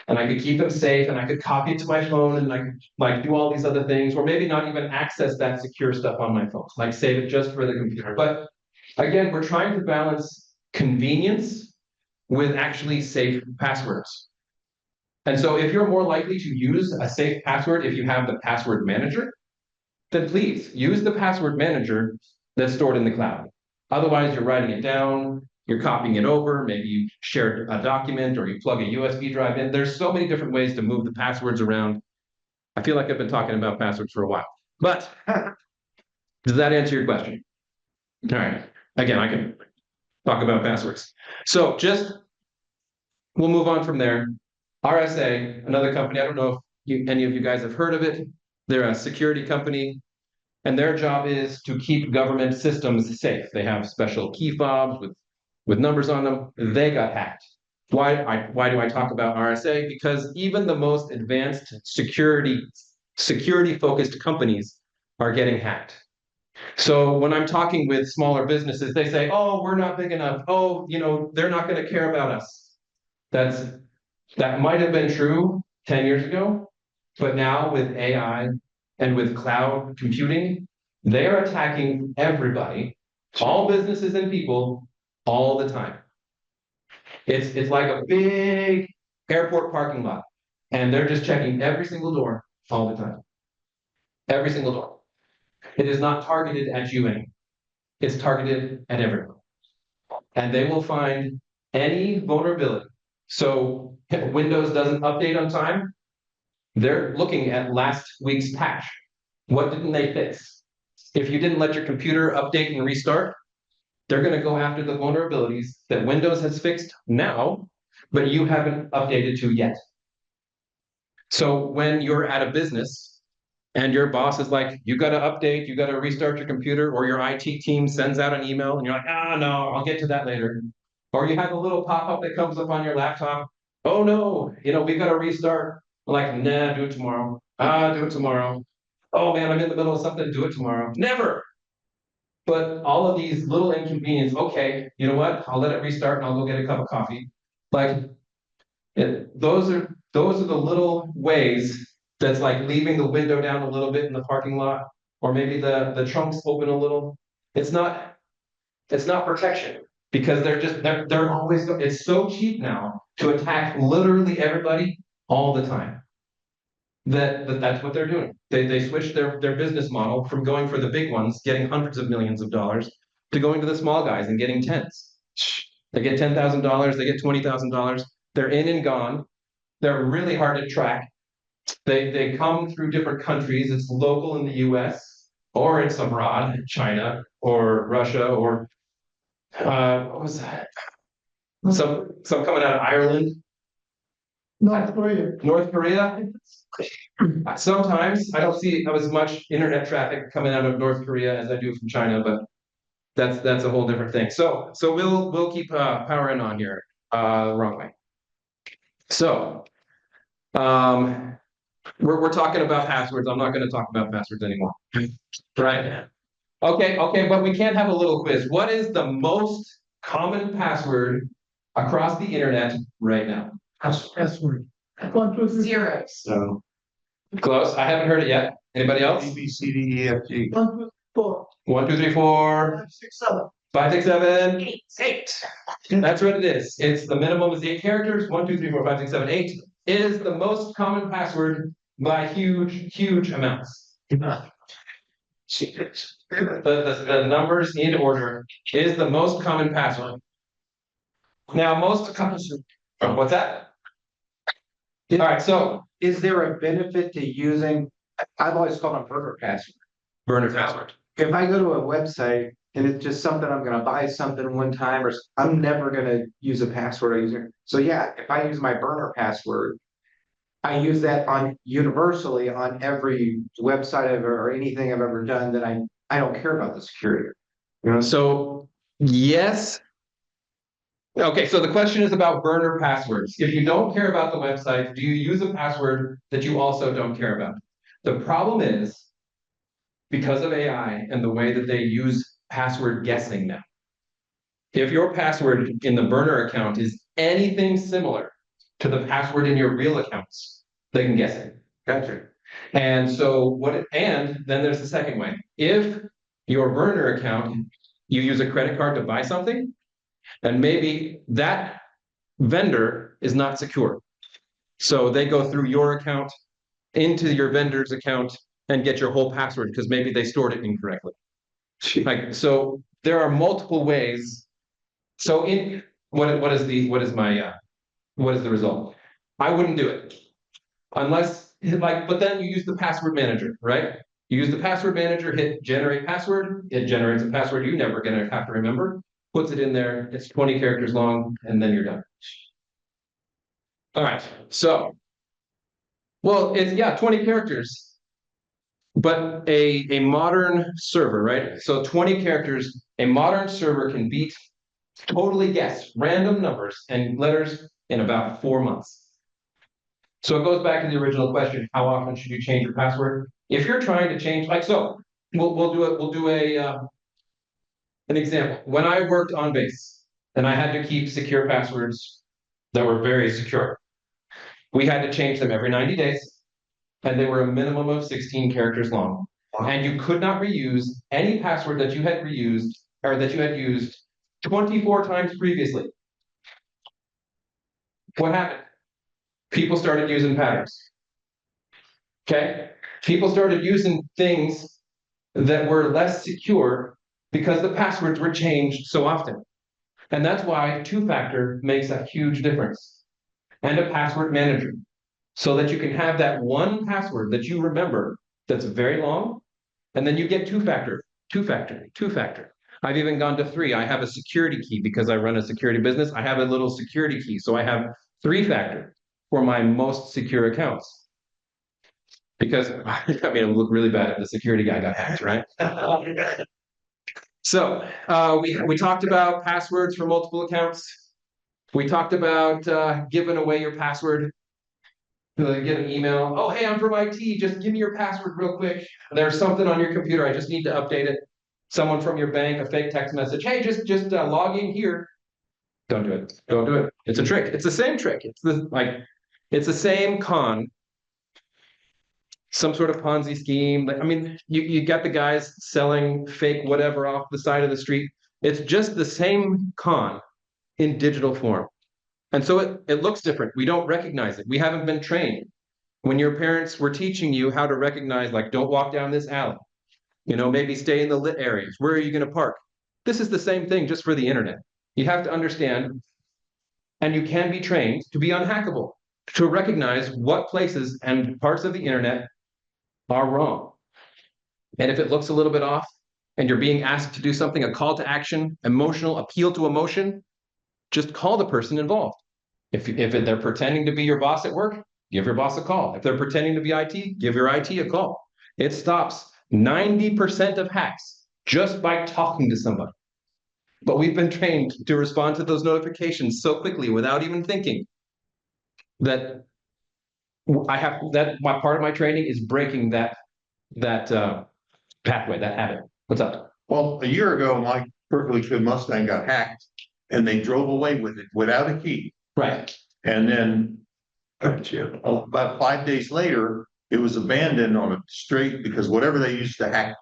And I could keep them safe, and I could copy it to my phone, and I could like do all these other things, or maybe not even access that secure stuff on my phone, like save it just for the computer. But again, we're trying to balance convenience with actually safe passwords. And so if you're more likely to use a safe password if you have the password manager, then please use the password manager that's stored in the cloud. Otherwise, you're writing it down, you're copying it over, maybe you share a document or you plug a USB drive in. There's so many different ways to move the passwords around. I feel like I've been talking about passwords for a while, but does that answer your question? All right, again, I can talk about passwords. So we'll move on from there. RSA, another company, I don't know if any of you guys have heard of it. They're a security company, and their job is to keep government systems safe. They have special key fobs with numbers on them. They got hacked. Why do I talk about RSA? Because even the most advanced security-focused companies are getting hacked. So when I'm talking with smaller businesses, they say, oh, we're not big enough. Oh, they're not going to care about us. That might have been true 10 years ago, but now with AI and with cloud computing, they are attacking everybody, all businesses and people, all the time. It's like a big airport parking lot, and they're just checking every single door all the time. Every single door. It is not targeted at you anymore. It's targeted at everyone. And they will find any vulnerability. So if Windows doesn't update on time, they're looking at last week's patch. What didn't they fix? If you didn't let your computer update and restart, they're going to go after the vulnerabilities that Windows has fixed now, but you haven't updated to yet. So when you're at a business and your boss is like, you got to update, you got to restart your computer, or your IT team sends out an email and you're like, no, I'll get to that later. Or you have a little pop-up that comes up on your laptop. Oh no, we got to restart. I'm like, nah, do it tomorrow. Do it tomorrow. Oh man, I'm in the middle of something, do it tomorrow. Never. But all of these little inconveniences, okay, you know what? I'll let it restart and I'll go get a cup of coffee. Those are the little ways that's like leaving the window down a little bit in the parking lot, or maybe the trunks open a little. It's not protection, because they're always, it's so cheap now to attack literally everybody all the time. That's what they're doing. They switched their business model from going for the big ones, getting hundreds of millions of dollars, to going to the small guys and getting tens. They get $10,000, they get $20,000. They're in and gone. They're really hard to track. They come through different countries. It's local in the US, or it's abroad, China or Russia, or what was that? Some coming out of Ireland. North Korea. North Korea. Sometimes I don't see as much internet traffic coming out of North Korea as I do from China, but that's a whole different thing. So we'll keep powering on here. Wrong way. So we're talking about passwords. I'm not going to talk about passwords anymore. Right? Okay, but we can't have a little quiz. What is the most common password across the internet right now? Password. 1, 2, 3. Zeros. So close. I haven't heard it yet. Anybody else? A, B, C, D, E, F, G. 1, 2, 4. 1, 2, 3, 4, 5, 6, 7. 5, 6, 7, 8. 8. That's what it is. It's the minimum is 8 characters. 1, 2, 3, 4, 5, 6, 7, 8 is the most common password by huge amounts. The numbers in order is the most common password. Now, most common. What's that? All right, so Is there a benefit to using, I've always called them burner password. burner password. If I go to a website and it's just something, I'm gonna buy something one time, or I'm never gonna use a password I use it. So yeah, if I use my burner password, I use that on universally on every website or anything I've ever done, that I don't care about the security. So yes. Okay, so the question is about burner passwords. If you don't care about the website, do you use a password that you also don't care about? The problem is, because of AI and the way that they use password guessing now. If your password in the burner account is anything similar to the password in your real accounts, they can guess it. Gotcha. And so and then there's the second way. If your burner account, you use a credit card to buy something, and maybe that vendor is not secure. So they go through your account into your vendor's account and get your whole password because maybe they stored it incorrectly. Like, so there are multiple ways. So what is the result? I wouldn't do it unless but then you use the password manager, right? You use the password manager, hit generate password, it generates a password you're never gonna have to remember, puts it in there, it's 20 characters long, and then you're done. All right, so, well, it's 20 characters, but a modern server, right? So 20 characters, a modern server can totally guess random numbers and letters in about 4 months. So it goes back to the original question, how often should you change your password? If you're trying to change, we'll do an example. When I worked on base and I had to keep secure passwords that were very secure, we had to change them every 90 days, and they were a minimum of 16 characters long. And you could not reuse any password that you had reused or that you had used 24 times previously. What happened? People started using patterns. Okay? People started using things that were less secure because the passwords were changed so often. And that's why two-factor makes a huge difference. And a password manager. So that you can have that one password that you remember that's very long, and then you get two-factor. I've even gone to 3. I have a security key because I run a security business. I have a little security key. So I have 3-factor for my most secure accounts. Because, it would look really bad if the security guy got hacked, right? So we talked about passwords for multiple accounts. We talked about giving away your password. Get an email. Oh, hey, I'm from IT. Just give me your password real quick. There's something on your computer. I just need to update it. Someone from your bank, a fake text message. Hey, just log in here. Don't do it. Don't do it. It's a trick. It's the same trick. It's the same con. Some sort of Ponzi scheme. You got the guys selling fake whatever off the side of the street. It's just the same con in digital form. And so it looks different. We don't recognize it. We haven't been trained. When your parents were teaching you how to recognize, don't walk down this alley, maybe stay in the lit areas. Where are you going to park? This is the same thing just for the internet. You have to understand, and you can be trained to be unhackable, to recognize what places and parts of the internet are wrong. And if it looks a little bit off and you're being asked to do something, a call to action, emotional appeal to emotion, just call the person involved. If they're pretending to be your boss at work, give your boss a call. If they're pretending to be IT, give your IT a call. It stops 90% of hacks just by talking to somebody. But we've been trained to respond to those notifications so quickly without even thinking that my part of my training is breaking that pathway, that habit. What's up? Well, a year ago, my perfectly good Mustang got hacked and they drove away with it without a key. Right. And then about 5 days later, it was abandoned on a street because whatever they used to hack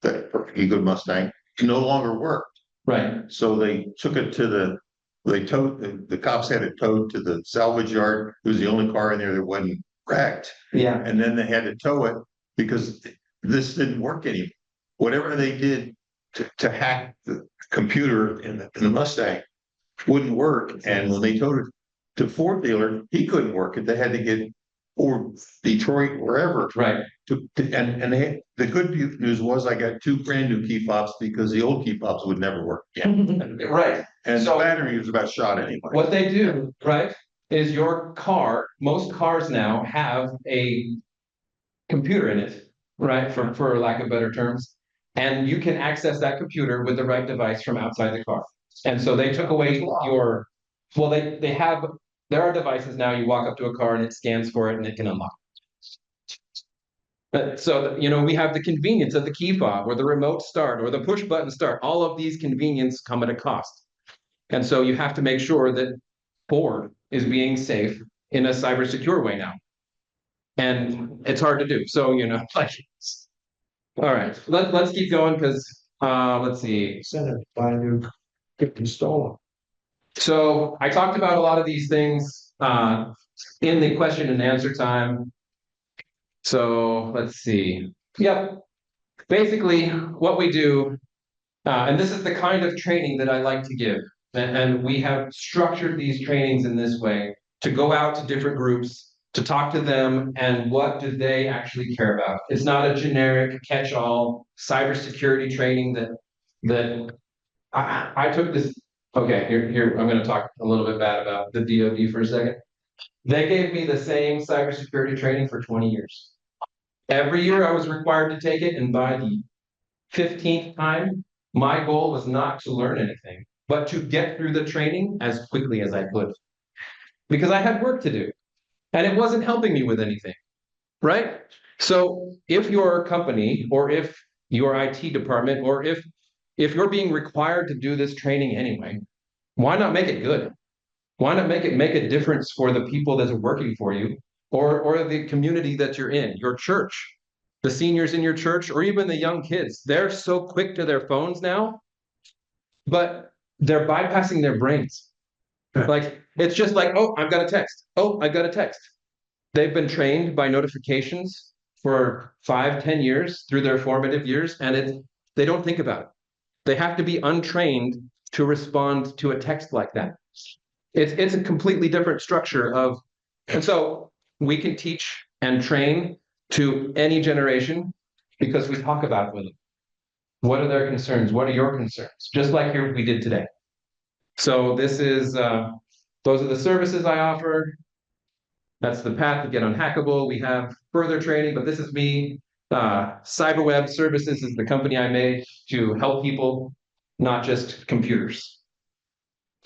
that perfectly good Mustang no longer worked. Right. So they took it to the cops had it towed to the salvage yard. It was the only car in there that wasn't wrecked. Yeah. And then they had to tow it because this didn't work anymore. Whatever they did to hack the computer in the Mustang wouldn't work. And when they towed it to Ford dealer, he couldn't work it. They had to get Ford, Detroit, wherever. Right. The good news was I got 2 brand new key fobs because the old key fobs would never work again. Right. And the battery was about shot anyway. What they do, right, is your car, most cars now have a computer in it, right, for lack of better terms. And you can access that computer with the right device from outside the car. And so they took away there are devices now, you walk up to a car and it scans for it and it can unlock. So, we have the convenience of the key fob or the remote start or the push button start. All of these convenience come at a cost. And so you have to make sure that Ford is being safe in a cyber secure way now. And it's hard to do. So, like, all right, let's keep going because, let's see. Senate, buy new, get installed. So I talked about a lot of these things in the question and answer time. So let's see. Yep. Basically, what we do, and this is the kind of training that I like to give. And we have structured these trainings in this way to go out to different groups, to talk to them, and what do they actually care about? It's not a generic catch-all cybersecurity training that I took this. Okay, here, I'm gonna talk a little bit bad about the DoD for a second. They gave me the same cybersecurity training for 20 years. Every year I was required to take it, and by the 15th time, my goal was not to learn anything, but to get through the training as quickly as I could. Because I had work to do, and it wasn't helping me with anything, right? So if your company, or if your IT department, or if you're being required to do this training anyway, why not make it good? Why not make a difference for the people that are working for you, or the community that you're in, your church, the seniors in your church, or even the young kids? They're so quick to their phones now, but they're bypassing their brains. Like, it's just like, oh, I've got a text. Oh, I've got a text. They've been trained by notifications for 5-10 years through their formative years, and they don't think about it. They have to be untrained to respond to a text like that. It's a completely different structure of, and so we can teach and train to any generation because we talk about it with them. What are their concerns? What are your concerns? Just like here we did today. So this is, those are the services I offer. That's the path to get unhackable. We have further training, but this is me. Cyberweb Services is the company I made to help people, not just computers.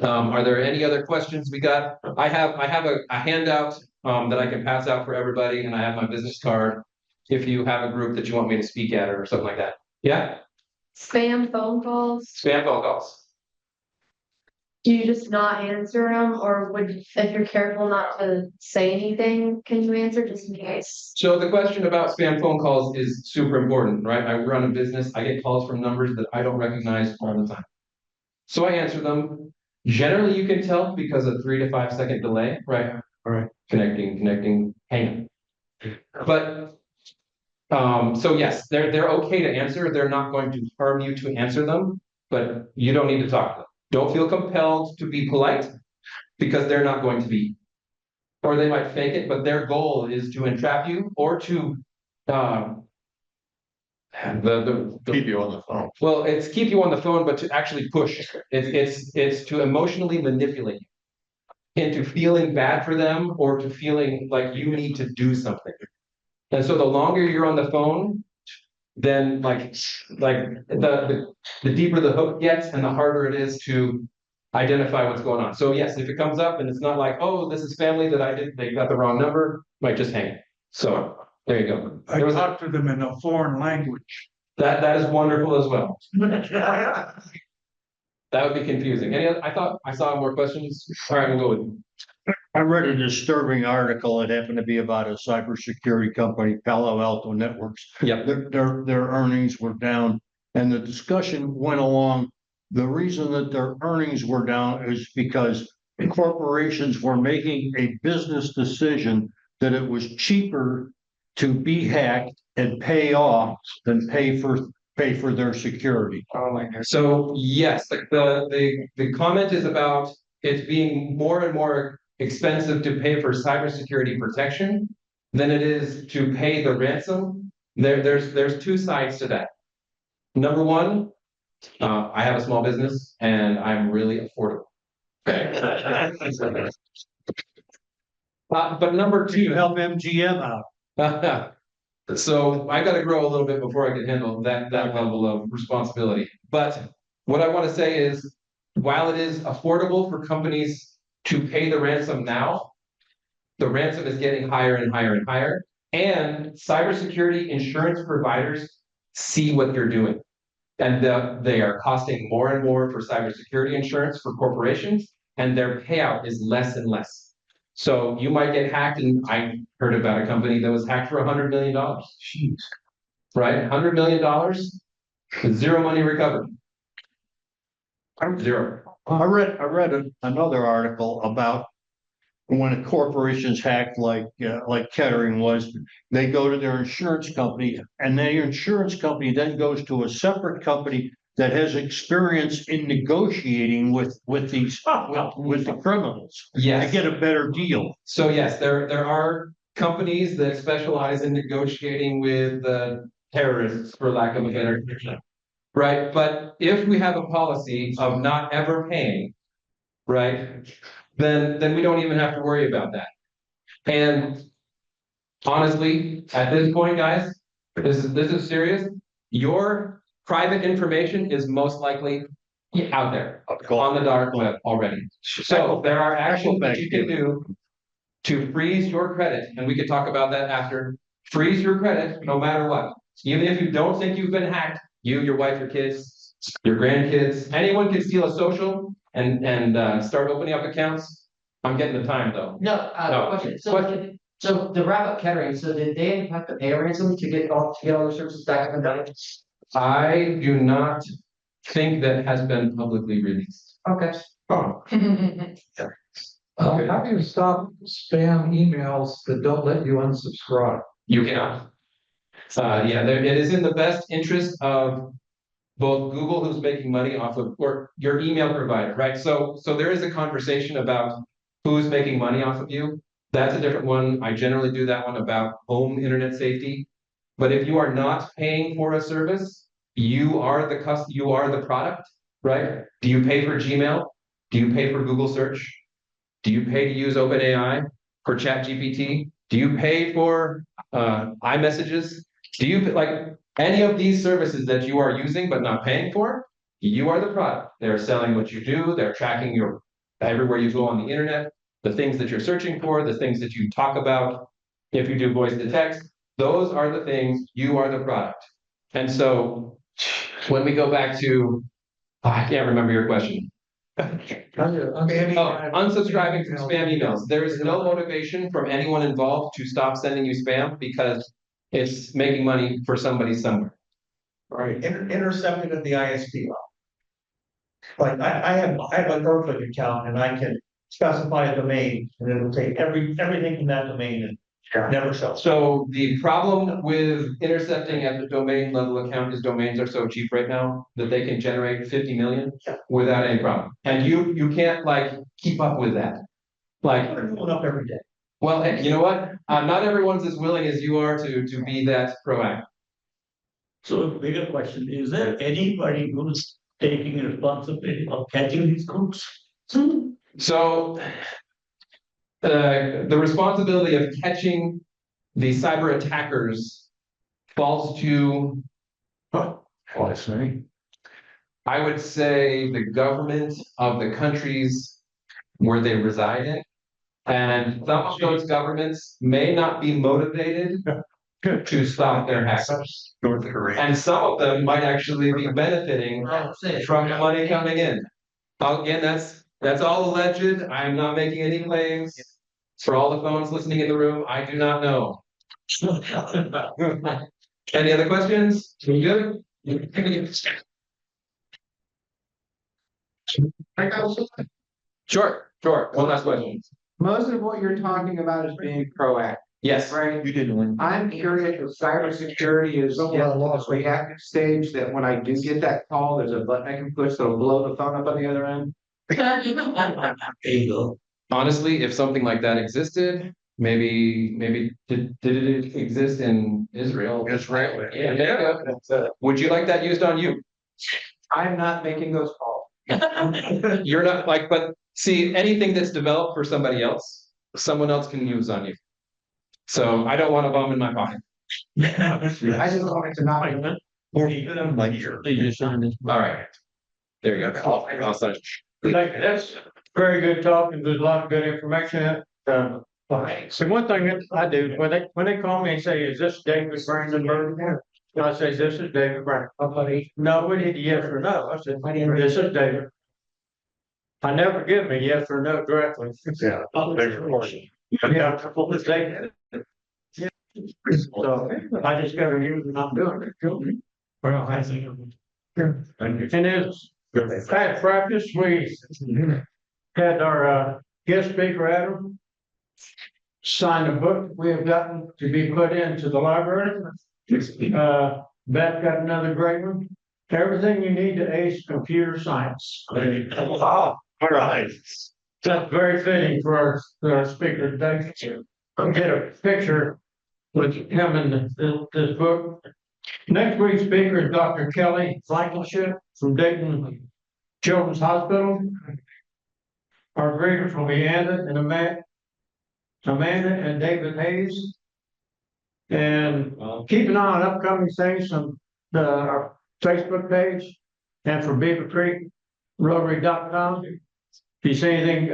Are there any other questions we got? I have a handout that I can pass out for everybody, and I have my business card if you have a group that you want me to speak at or something like that. Yeah? Spam phone calls, Spam phone calls. do you just not answer them, or if you're careful not to say anything, can you answer just in case? So the question about spam phone calls is super important, right? I run a business, I get calls from numbers that I don't recognize all the time. So I answer them. Generally, you can tell because of 3 to 5 second delay, right? All right. Connecting, hang on. But so yes, they're okay to answer. They're not going to harm you to answer them, but you don't need to talk to them. Don't feel compelled to be polite because they're not going to be. Or they might fake it, but their goal is to entrap you or to Keep you on the phone. well, it's keep you on the phone, but to actually push. It's to emotionally manipulate you into feeling bad for them or to feeling like you need to do something. And so the longer you're on the phone, then like the deeper the hook gets and the harder it is to identify what's going on. So yes, if it comes up and it's not like, oh, this is family that they got the wrong number, might just hang it. So there you go. I talk to them in a foreign language. That is wonderful as well. That would be confusing. I thought I saw more questions. All right, we'll go with. I read a disturbing article. It happened to be about a cybersecurity company, Palo Alto Networks. Yep. Their earnings were down, and the discussion went along. The reason that their earnings were down is because corporations were making a business decision that it was cheaper to be hacked and pay off than pay for their security. Oh my God. So yes, the comment is about it being more and more expensive to pay for cybersecurity protection than it is to pay the ransom. There's two sides to that. Number one, I have a small business and I'm really affordable. But number two, You help MGM out. so I got to grow a little bit before I can handle that level of responsibility. But what I want to say is, while it is affordable for companies to pay the ransom now, the ransom is getting higher and higher and higher, And cybersecurity insurance providers see what you're doing. And they are costing more and more for cybersecurity insurance for corporations, and their payout is less and less. So you might get hacked, and I heard about a company that was hacked for $100 million. Jeez. Right? $100 million, zero money recovered. Zero. I read another article about when corporations hack like Kettering was, they go to their insurance company and their insurance company then goes to a separate company that has experience in negotiating with these, with the criminals. Yes. To get a better deal. So yes, there are companies that specialize in negotiating with terrorists, for lack of a better term. Right, but if we have a policy of not ever paying, right, then we don't even have to worry about that. And honestly, at this point, guys, this is serious. Your private information is most likely out there on the dark web already. So there are actions that you can do to freeze your credit, and we could talk about that after. Freeze your credit no matter what. Even if you don't think you've been hacked, you, your wife, your kids, your grandkids, anyone can steal a social and start opening up accounts. I'm getting the time though. No, No. question. Question. So to wrap up Kettering, so did they have to pay a ransom to get all their services back up and running? I do not think that has been publicly released. Okay. Oh. How do you stop spam emails that don't let you unsubscribe? You cannot. Yeah, it is in the best interest of both Google, who's making money off of, or your email provider, right? So there is a conversation about who's making money off of you. That's a different one. I generally do that one about home internet safety. But if you are not paying for a service, you are the product, right? Do you pay for Gmail? Do you pay for Google search? Do you pay to use OpenAI for ChatGPT? Do you pay for iMessages? Do you like any of these services that you are using but not paying for? You are the product. They're selling what you do. They're tracking your everywhere you go on the internet, the things that you're searching for, the things that you talk about. If you do voice to text, those are the things. You are the product. And so when we go back to, I can't remember your question. Unsubscribing from spam emails. There is no motivation from anyone involved to stop sending you spam because it's making money for somebody somewhere. Right, intercepted at the ISP level. Like I have a Norfolk account and I can specify a domain and it'll take everything from that domain and never sell. So the problem with intercepting at the domain level account is domains are so cheap right now that they can generate 50 million without any problem. And you can't like keep up with that. Like Going up every day. Well, hey, you know what? Not everyone's as willing as you are to be that proactive. So a bigger question, is there anybody who's taking responsibility of catching these crooks? So the responsibility of catching the cyber attackers falls to, I would say, the government of the countries where they reside in. And some of those governments may not be motivated to stop their hackers. North Korea. And some of them might actually be benefiting from the money coming in. Again, that's all alleged. I'm not making any claims. For all the phones listening in the room, I do not know. Any other questions? We good? Sure. One last question. Most of what you're talking about is being proactive, Yes. right? You didn't win. I'm curious if cybersecurity is in the reactive stage, that when I do get that call, there's a button I can push that'll blow the phone up on the other end. There you go. Honestly, if something like that existed, maybe did it exist in Israel? Israel. Yeah, there you go. Would you like that used on you? I'm not making those calls. You're not like, but see, anything that's developed for somebody else, someone else can use on you. So I don't want a bomb in my pocket. I just wanted to not. Or even on my ear. All right. There you go. I'll sign. Thank you. That's very good talk and there's a lot of good information. So one thing that I do, when they call me and say, is this David Brandenburg? I say, this is David Brandenburg. No, we need a yes or no. I said, this is David. I never give me yes or no directly. Yeah. Yeah, well, it's David. So I just gotta use it, I'm doing it. Well, I think. And it's past practice, we had our guest speaker, Adam, sign a book we have gotten to be put into the library. Beth got another great one. Everything you need to ace computer science. All right. That's very fitting for our speaker today. I'll get a picture with him in this book. Next week's speaker is Dr. Kelly Blankenship from Dayton Children's Hospital. Our greeters will be Amanda and David Hayes. And keep an eye on upcoming things on our Facebook page and for Beavercreek Rotary.com. If you see anything,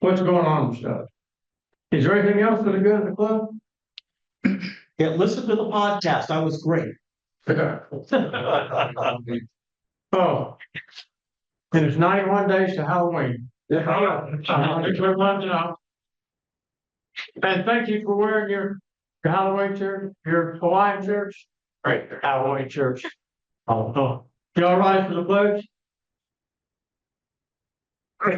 what's going on and stuff. Is there anything else for the good of the club? Yeah, listen to the podcast. That was great. Oh. And it's 91 days to Halloween. And thank you for wearing your Halloween shirt, your Hawaiian shirts. Right, Halloween shirts. Oh. Y'all rise for the pledge? I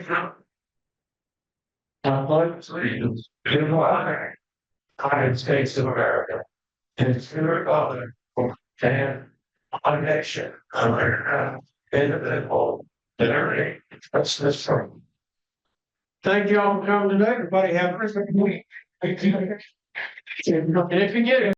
pledge allegiance to the flag, United States of America, and to the republic and one nation under God, indivisible, liberty, justice for all. Thank you all for coming today. Everybody have a great week. And if you get it.